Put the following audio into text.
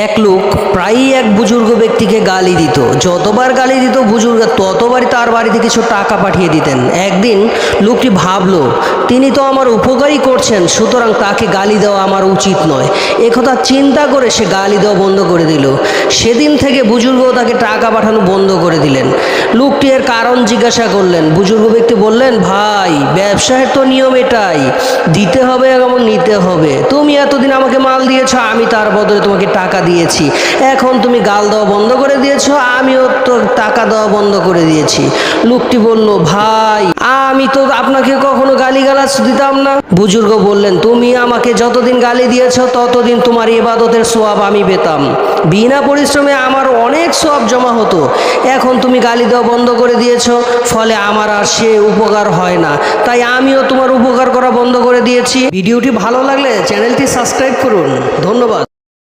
এক লোক প্রায়ই এক বুজুর্গ ব্যক্তিকে গালি দিত। যতবার গালি দিত বুজুর্গ ততবারই তার বাড়িতে কিছু টাকা পাঠিয়ে দিতেন। একদিন লোকটি ভাবলো, তিনি তো আমার উপকারই করছেন, সুতরাং তাকে গালি দেওয়া আমার উচিত নয়। একথা চিন্তা করে সে গালি দেওয়া বন্ধ করে দিল। সেদিন থেকে বুজুর্গ তাকে টাকা পাঠানো বন্ধ করে দিলেন। লোকটি এর কারণ জিজ্ঞাসা করলেন। বুজুর্গ ব্যক্তি বললেন, ভাই, ব্যবসায়ের তো নিয়ম এটাই, দিতে হবে এবং নিতে হবে। তুমি এতদিন আমাকে মাল দিয়েছ, আমি তার বদলে তোমাকে টাকা দিয়েছি। এখন তুমি গাল দেওয়া বন্ধ করে দিয়েছো, আমিও তো টাকা দেওয়া বন্ধ করে দিয়েছি। লোকটি বলল, ভাই, আমি তো আপনাকে কখনো গালিগালাজ দিতাম না। বুজুর্গ বললেন, তুমি আমাকে যতদিন গালি দিয়েছো ততদিন তোমার ইবাদতের সওয়াব আমি পেতাম। বিনা পরিশ্রমে আমার অনেক সওয়াব জমা হতো। এখন তুমি গালি দেওয়া বন্ধ করে দিয়েছো, ফলে আমার আর সে উপকার হয় না, তাই আমিও তোমার উপকার করা বন্ধ করে দিয়েছি। ভিডিওটি ভালো লাগলে চ্যানেলটি সাবস্ক্রাইব করুন। ধন্যবাদ।